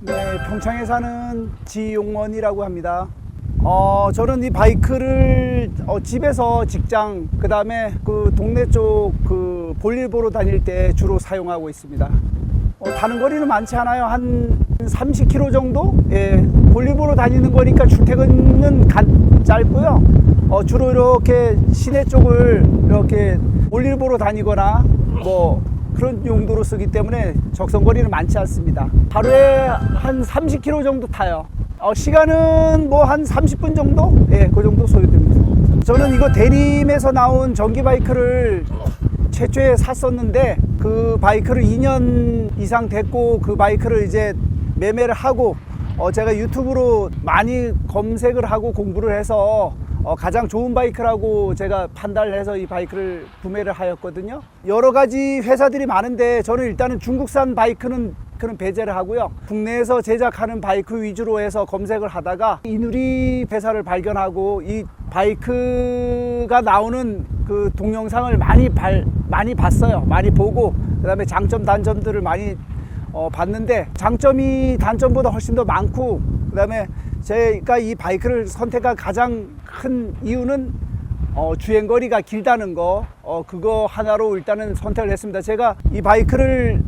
네, 평창에 사는 지용원이라고 합니다. 저는 이 바이크를 집에서 직장, 그 다음에 그 동네 쪽 그 볼일 보러 다닐 때 주로 사용하고 있습니다. 타는 거리는 많지 않아요. 한 30km 정도? 예, 볼일 보러 다니는 거니까 출퇴근은 짧고요. 주로 이렇게 시내 쪽을 이렇게 볼일 보러 다니거나 뭐 그런 용도로 쓰기 때문에 적성거리는 많지 않습니다. 하루에 한 30km 정도 타요. 시간은 뭐 한 30분 정도? 예, 그 정도 소요됩니다. 저는 이거 대림에서 나온 전기 바이크를 최초에 샀었는데 그 바이크를 2년 이상 됐고 그 바이크를 이제 매매를 하고 제가 유튜브로 많이 검색을 하고 공부를 해서 가장 좋은 바이크라고 제가 판단을 해서 이 바이크를 구매를 하였거든요. 여러 가지 회사들이 많은데 저는 일단은 중국산 바이크는 그런 배제를 하고요. 국내에서 제작하는 바이크 위주로 해서 검색을 하다가 이누리 회사를 발견하고 이 바이크가 나오는 그 동영상을 많이 봤어요. 많이 보고 그다음에 장점 단점들을 많이 봤는데 장점이 단점보다 훨씬 더 많고 그다음에 제가 이 바이크를 선택한 가장 큰 이유는 주행거리가 길다는 거 그거 하나로 일단은 선택을 했습니다. 제가 이 바이크를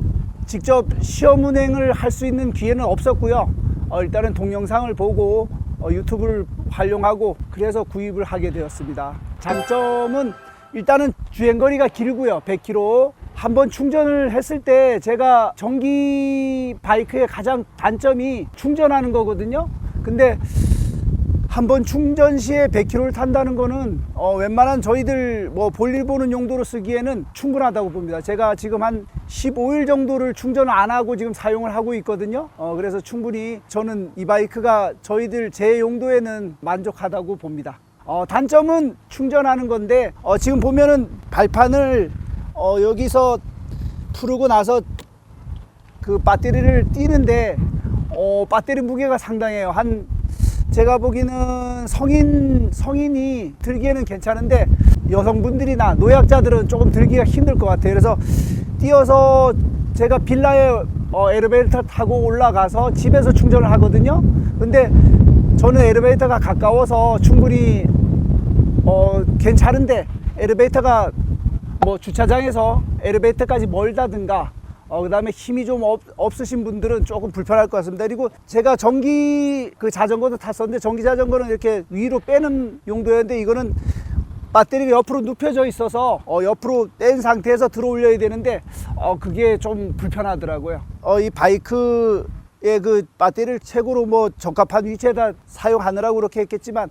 직접 시험 운행을 할 수 있는 기회는 없었고요. 일단은 동영상을 보고 유튜브를 활용하고 그래서 구입을 하게 되었습니다. 장점은 일단은 주행거리가 길고요. 100km. 한번 충전을 했을 때 제가 전기 바이크의 가장 단점이 충전하는 거거든요. 근데 한번 충전 시에 100km를 탄다는 거는 웬만한 저희들 뭐 볼일 보는 용도로 쓰기에는 충분하다고 봅니다. 제가 지금 한 15일 정도를 충전을 안 하고 지금 사용을 하고 있거든요. 그래서 충분히 저는 이 바이크가 저희들 제 용도에는 만족하다고 봅니다. 단점은 충전하는 건데 지금 보면은 발판을 여기서 풀고 나서 그 배터리를 띄는데 배터리 무게가 상당해요. 제가 보기에는 성인이 들기에는 괜찮은데 여성분들이나 노약자들은 조금 들기가 힘들 것 같아요. 그래서 띄어서 제가 빌라에 엘리베이터 타고 올라가서 집에서 충전을 하거든요. 근데 저는 엘리베이터가 가까워서 충분히 괜찮은데 엘리베이터가 뭐 주차장에서 엘리베이터까지 멀다든가 그 다음에 힘이 좀 없으신 분들은 조금 불편할 것 같습니다. 그리고 제가 전기 그 자전거도 탔었는데 전기 자전거는 이렇게 위로 빼는 용도였는데 이거는 배터리가 옆으로 눕혀져 있어서 옆으로 뺀 상태에서 들어 올려야 되는데 그게 좀 불편하더라고요. 이 바이크의 그 배터리를 최고로 뭐 적합한 위치에다 사용하느라고 그렇게 했겠지만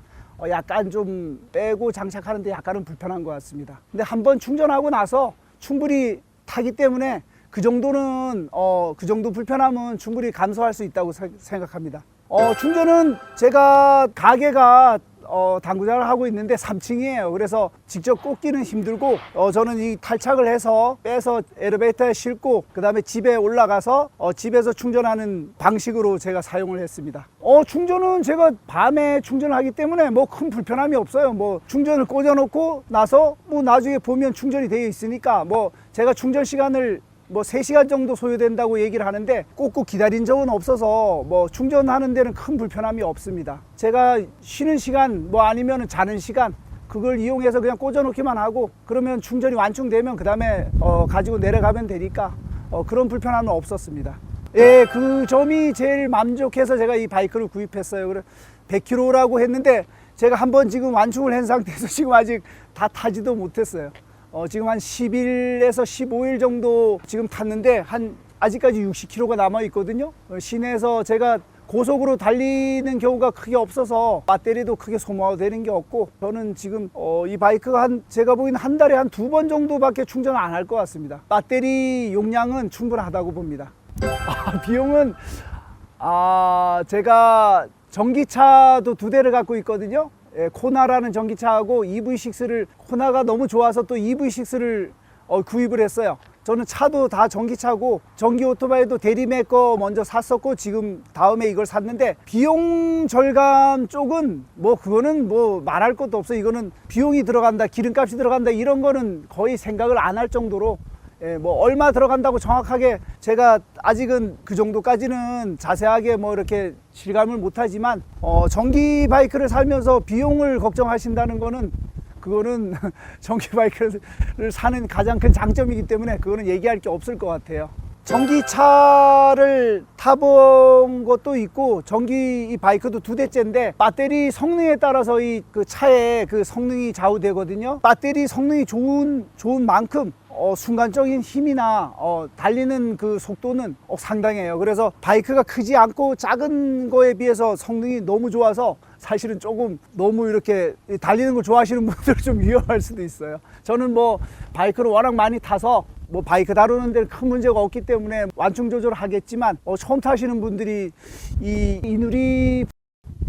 약간 좀 빼고 장착하는데 약간은 불편한 것 같습니다. 근데 한번 충전하고 나서 충분히 타기 때문에 그 정도는 그 정도 불편함은 충분히 감소할 수 있다고 생각합니다. 충전은 제가 가게가 당구장을 하고 있는데 3층이에요. 그래서 직접 꽂기는 힘들고 저는 이 탈착을 해서 빼서 엘리베이터에 싣고 그 다음에 집에 올라가서 집에서 충전하는 방식으로 제가 사용을 했습니다. 충전은 제가 밤에 충전을 하기 때문에 뭐 큰 불편함이 없어요. 뭐 충전을 꽂아 놓고 나서 뭐 나중에 보면 충전이 되어 있으니까 뭐 제가 충전 시간을 뭐 3시간 정도 소요된다고 얘기를 하는데 꼭 기다린 적은 없어서 뭐 충전하는 데는 큰 불편함이 없습니다. 제가 쉬는 시간 뭐 아니면 자는 시간 그걸 이용해서 그냥 꽂아 놓기만 하고 그러면 충전이 완충되면 그 다음에 가지고 내려가면 되니까 그런 불편함은 없었습니다. 예, 그 점이 제일 만족해서 제가 이 바이크를 구입했어요. 그래 100km라고 했는데 제가 한번 지금 완충을 한 상태에서 지금 아직 다 타지도 못했어요. 지금 한 10일에서 15일 정도 지금 탔는데 아직까지 60km가 남아 있거든요. 시내에서 제가 고속으로 달리는 경우가 크게 없어서 배터리도 크게 소모되는 게 없고 저는 지금 이 바이크가 제가 보기에는 한 달에 한 2번 정도밖에 충전을 안 할 것 같습니다. 배터리 용량은 충분하다고 봅니다. 비용은 제가 전기차도 2대를 갖고 있거든요. 코나라는 전기차하고 EV6를 코나가 너무 좋아서 또 EV6를 구입을 했어요. 저는 차도 다 전기차고 전기 오토바이도 대리메 거 먼저 샀었고 지금 다음에 이걸 샀는데 비용 절감 쪽은 뭐 그거는 뭐 말할 것도 없어요. 이거는 비용이 들어간다, 기름값이 들어간다 이런 거는 거의 생각을 안 할 정도로 뭐 얼마 들어간다고 정확하게 제가 아직은 그 정도까지는 자세하게 뭐 이렇게 실감을 못하지만 전기 바이크를 살면서 비용을 걱정하신다는 거는 그거는 전기 바이크를 사는 가장 큰 장점이기 때문에 그거는 얘기할 게 없을 것 같아요. 전기차를 타본 것도 있고 전기 이 바이크도 2대째인데 배터리 성능에 따라서 이 그 차의 그 성능이 좌우되거든요. 배터리 성능이 좋은 만큼 순간적인 힘이나 달리는 그 속도는 상당해요. 그래서 바이크가 크지 않고 작은 거에 비해서 성능이 너무 좋아서 사실은 조금 너무 이렇게 달리는 걸 좋아하시는 분들은 좀 위험할 수도 있어요. 저는 뭐 바이크를 워낙 많이 타서 뭐 바이크 다루는 데는 큰 문제가 없기 때문에 완충 조절을 하겠지만 처음 타시는 분들이 이 이누리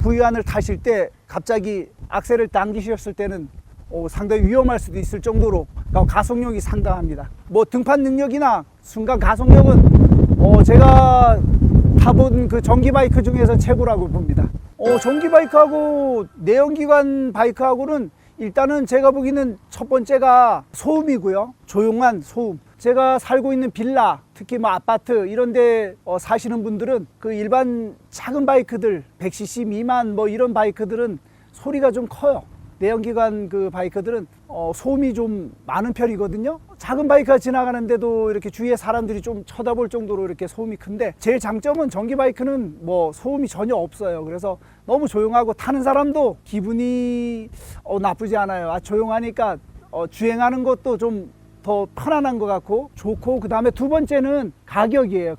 V1을 타실 때 갑자기 악셀을 당기셨을 때는 상당히 위험할 수도 있을 정도로 가속력이 상당합니다. 뭐 등판 능력이나 순간 가속력은 제가 타본 그 전기 바이크 중에서 최고라고 봅니다. 전기 바이크하고 내연기관 바이크하고는 일단은 제가 보기에는 첫 번째가 소음이고요. 조용한 소음. 제가 살고 있는 빌라, 특히 뭐 아파트 이런 데 사시는 분들은 그 일반 작은 바이크들 100cc 미만 뭐 이런 바이크들은 소리가 좀 커요. 내연기관 그 바이크들은 소음이 좀 많은 편이거든요. 작은 바이크가 지나가는데도 이렇게 주위에 사람들이 좀 쳐다볼 정도로 이렇게 소음이 큰데 제일 장점은 전기 바이크는 뭐 소음이 전혀 없어요. 그래서 너무 조용하고 타는 사람도 기분이 나쁘지 않아요. 조용하니까 주행하는 것도 좀 더 편안한 것 같고 좋고, 그 다음에 두 번째는 가격이에요.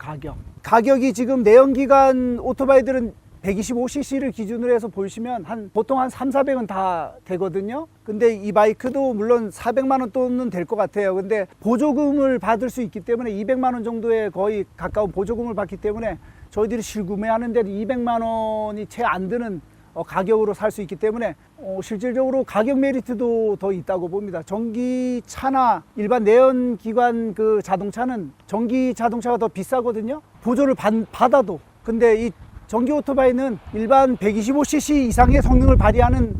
가격이 지금 내연기관 오토바이들은 125cc를 기준으로 해서 보시면 보통 한 300~400은 다 되거든요. 근데 이 바이크도 물론 400만 원 돈은 될 것 같아요. 근데 보조금을 받을 수 있기 때문에 200만 원 정도에 거의 가까운 보조금을 받기 때문에 저희들이 실구매하는 데도 200만 원이 채 안 드는 가격으로 살 수 있기 때문에 실질적으로 가격 메리트도 더 있다고 봅니다. 전기차나 일반 내연기관 그 자동차는 전기 자동차가 더 비싸거든요. 보조를 받아도. 근데 이 전기 오토바이는 일반 125cc 이상의 성능을 발휘하는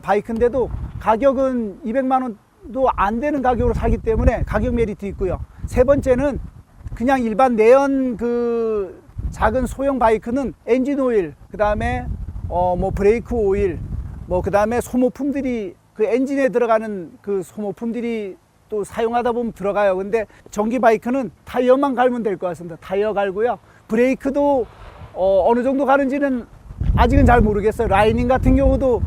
바이크인데도 가격은 200만 원도 안 되는 가격으로 사기 때문에 가격 메리트 있고요. 세 번째는 그냥 일반 내연 그 작은 소형 바이크는 엔진 오일, 그 다음에 뭐 브레이크 오일, 뭐 그 다음에 소모품들이 그 엔진에 들어가는 그 소모품들이 또 사용하다 보면 들어가요. 근데 전기 바이크는 타이어만 갈면 될 것 같습니다. 타이어 갈고요. 브레이크도 어느 정도 가는지는 아직은 잘 모르겠어요. 라이닝 같은 경우도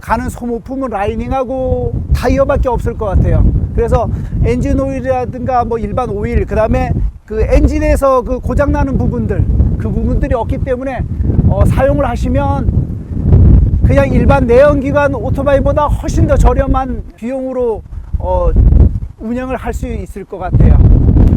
가는 소모품은 라이닝하고 타이어밖에 없을 것 같아요. 그래서 엔진 오일이라든가 뭐 일반 오일, 그 다음에 그 엔진에서 그 고장나는 부분들, 그 부분들이 없기 때문에 사용을 하시면 그냥 일반 내연기관 오토바이보다 훨씬 더 저렴한 비용으로 운영을 할 수 있을 것 같아요.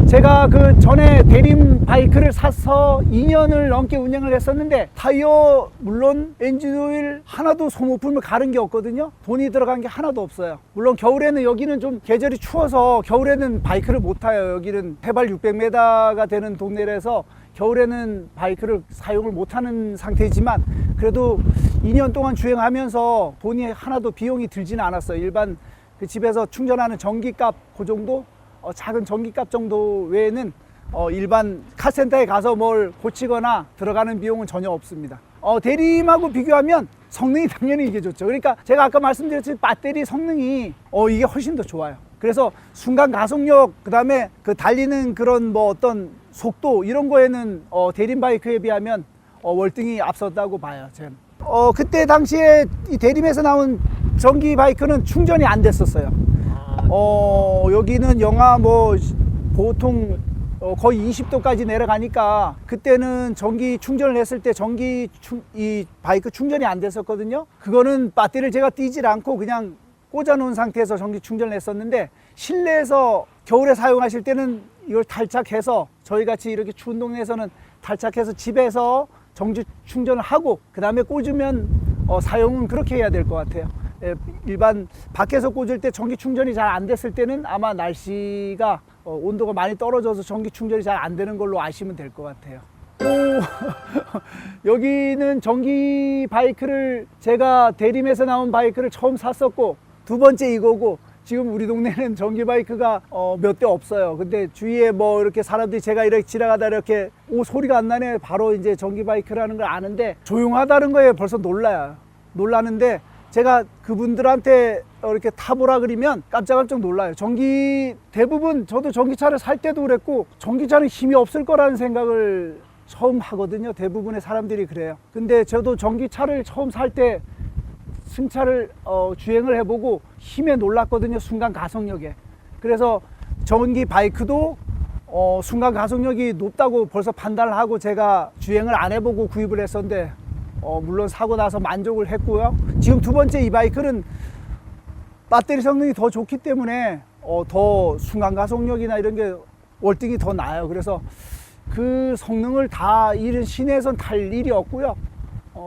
제가 그 전에 대림 바이크를 사서 2년을 넘게 운영을 했었는데 타이어 물론 엔진오일 하나도 소모품을 가른 게 없거든요. 돈이 들어간 게 하나도 없어요. 물론 겨울에는 여기는 좀 계절이 추워서 겨울에는 바이크를 못 타요. 여기는 해발 600m가 되는 동네라서 겨울에는 바이크를 사용을 못하는 상태이지만 그래도 2년 동안 주행하면서 돈이 하나도 비용이 들지는 않았어요. 일반 그 집에서 충전하는 전기값 그 정도, 작은 전기값 정도 외에는 일반 카센터에 가서 뭘 고치거나 들어가는 비용은 전혀 없습니다. 대림하고 비교하면 성능이 당연히 이게 좋죠. 그러니까 제가 아까 말씀드렸듯이 배터리 성능이 이게 훨씬 더 좋아요. 그래서 순간 가속력, 그 다음에 그 달리는 그런 뭐 어떤 속도 이런 거에는 대림 바이크에 비하면 월등히 앞섰다고 봐요. 저는. 그때 당시에 이 대림에서 나온 전기 바이크는 충전이 안 됐었어요. 여기는 영하 뭐 보통 거의 20도까지 내려가니까 그때는 전기 충전을 했을 때 이 바이크 충전이 안 됐었거든요. 그거는 배터리를 제가 띄질 않고 그냥 꽂아 놓은 상태에서 전기 충전을 했었는데, 실내에서 겨울에 사용하실 때는 이걸 탈착해서, 저희 같이 이렇게 추운 동네에서는 탈착해서 집에서 전기 충전을 하고 그 다음에 꽂으면 사용은 그렇게 해야 될 것 같아요. 일반 밖에서 꽂을 때 전기 충전이 잘 안 됐을 때는 아마 날씨가 온도가 많이 떨어져서 전기 충전이 잘 안 되는 걸로 아시면 될 것 같아요. 여기는 전기 바이크를 제가 대림에서 나온 바이크를 처음 샀었고 두 번째 이거고 지금 우리 동네는 전기 바이크가 몇 대 없어요. 근데 주위에 뭐 이렇게 사람들이 제가 이렇게 지나가다 이렇게 소리가 안 나네, 바로 이제 전기 바이크라는 걸 아는데 조용하다는 거에 벌써 놀라는데 제가 그분들한테 이렇게 타보라 그러면 깜짝깜짝 놀라요. 대부분 저도 전기차를 살 때도 그랬고 전기차는 힘이 없을 거라는 생각을 처음 하거든요. 대부분의 사람들이 그래요. 근데 저도 전기차를 처음 살 때 승차를 주행을 해보고 힘에 놀랐거든요. 순간 가속력에. 그래서 전기 바이크도 순간 가속력이 높다고 벌써 판단을 하고 제가 주행을 안 해보고 구입을 했었는데 물론 사고 나서 만족을 했고요. 지금 두 번째 이 바이크는 배터리 성능이 더 좋기 때문에 더 순간 가속력이나 이런 게 월등히 더 나아요. 그래서 그 성능을 다 이런 시내에선 탈 일이 없고요.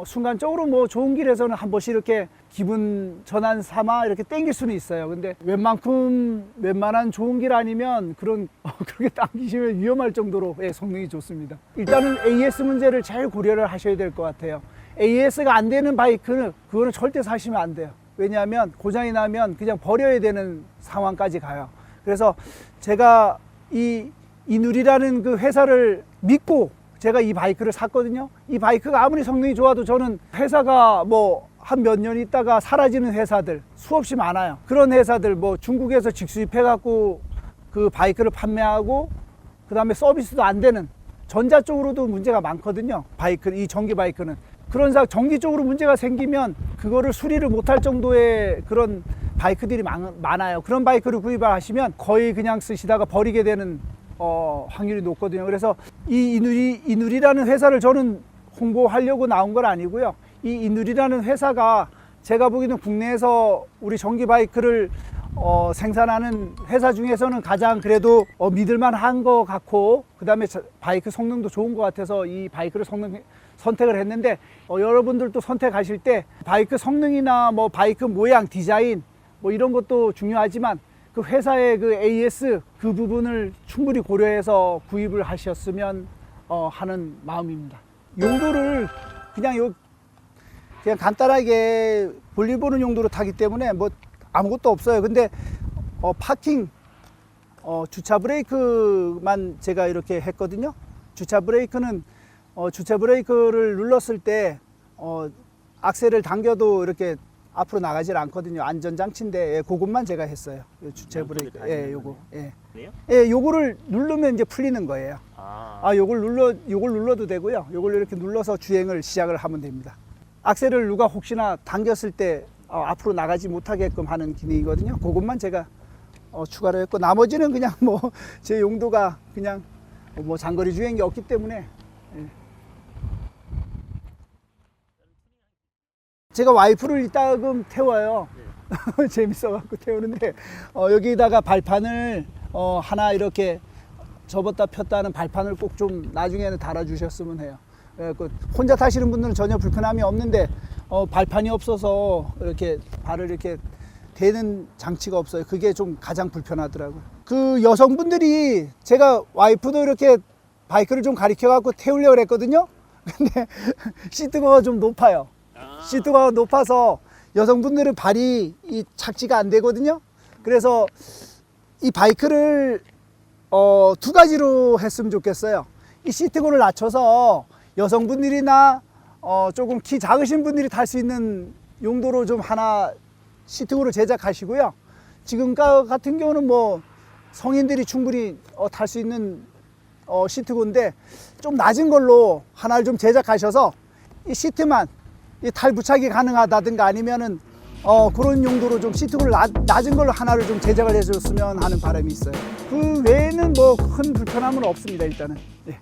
순간적으로 뭐 좋은 길에서는 한 번씩 이렇게 기분 전환 삼아 이렇게 땡길 수는 있어요. 근데 웬만한 좋은 길 아니면 그렇게 당기시면 위험할 정도로 성능이 좋습니다. 일단은 AS 문제를 제일 고려를 하셔야 될 것 같아요. AS가 안 되는 바이크는 그거는 절대 사시면 안 돼요. 왜냐하면 고장이 나면 그냥 버려야 되는 상황까지 가요. 그래서 제가 이누리라는 그 회사를 믿고 제가 이 바이크를 샀거든요. 이 바이크가 아무리 성능이 좋아도 저는 회사가 뭐 한 몇 년 있다가 사라지는 회사들 수없이 많아요. 그런 회사들 뭐 중국에서 직수입해 갖고 그 바이크를 판매하고 그 다음에 서비스도 안 되는 전자 쪽으로도 문제가 많거든요. 이 전기 바이크는. 전기 쪽으로 문제가 생기면 그거를 수리를 못할 정도의 그런 바이크들이 많아요. 그런 바이크를 구입을 하시면 거의 그냥 쓰시다가 버리게 되는 확률이 높거든요. 그래서 이누리라는 회사를 저는 홍보하려고 나온 건 아니고요. 이누리라는 회사가 제가 보기에는 국내에서 우리 전기 바이크를 생산하는 회사 중에서는 가장 그래도 믿을만한 것 같고, 그 다음에 바이크 성능도 좋은 것 같아서 이 바이크를 선택을 했는데, 여러분들도 선택하실 때 바이크 성능이나 뭐 바이크 모양, 디자인 뭐 이런 것도 중요하지만 그 회사의 그 AS 그 부분을 충분히 고려해서 구입을 하셨으면 하는 마음입니다. 용도를 그냥 간단하게 볼일 보는 용도로 타기 때문에 뭐 아무것도 없어요. 근데 파킹 주차 브레이크만 제가 이렇게 했거든요. 주차 브레이크를 눌렀을 때 악셀을 당겨도 이렇게 앞으로 나가질 않거든요. 안전장치인데 그것만 제가 했어요. 주차 브레이크. 요거. 요거를 누르면 이제 풀리는 거예요. 요걸 눌러도 되고요. 요걸 이렇게 눌러서 주행을 시작을 하면 됩니다. 악셀을 누가 혹시나 당겼을 때 앞으로 나가지 못하게끔 하는 기능이거든요. 그것만 제가 추가로 했고, 나머지는 그냥 뭐 제 용도가 그냥 뭐 장거리 주행이 없기 때문에 제가 와이프를 이따금 태워요. 재밌어갖고 태우는데 여기다가 발판을 하나 이렇게 접었다 폈다 하는 발판을 꼭 좀 나중에는 달아주셨으면 해요. 혼자 타시는 분들은 전혀 불편함이 없는데 발판이 없어서 이렇게 발을 이렇게 대는 장치가 없어요. 그게 좀 가장 불편하더라고요. 그 여성분들이 제가 와이프도 이렇게 바이크를 좀 가르쳐 갖고 태우려고 했거든요. 근데 시트가 좀 높아요. 시트가 높아서 여성분들은 발이 착지가 안 되거든요. 그래서 이 바이크를 두 가지로 했으면 좋겠어요. 이 시트고를 낮춰서 여성분들이나 조금 키 작으신 분들이 탈 수 있는 용도로 좀 하나 시트고를 제작하시고요. 지금 같은 경우는 뭐 성인들이 충분히 탈 수 있는 시트고인데 좀 낮은 걸로 하나를 좀 제작하셔서 이 시트만 탈 부착이 가능하다든가 아니면은 그런 용도로 좀 시트고를 낮은 걸로 하나를 좀 제작을 해줬으면 하는 바람이 있어요. 그 외에는 뭐 큰 불편함은 없습니다. 일단은. 예.